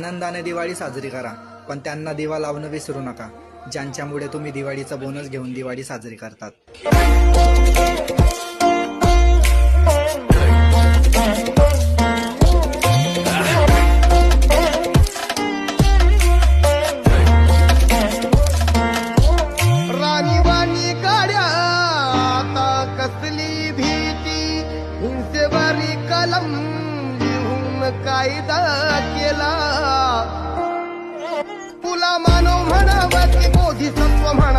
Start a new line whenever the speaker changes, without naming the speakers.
आनंदाने दिवाळी साजरी करा, पण त्यांना दिवा लावणं विसरू नका, ज्यांच्यामुळे तुम्ही दिवाळीचा बोनस घेऊन दिवाळी साजरी करतात.
राणीवाणी गाड्या आता कसली भीती, हिंसेवारी कलम लिहून कायदा केला. तुला मानव म्हणावा की बोधिसत्व म्हणा,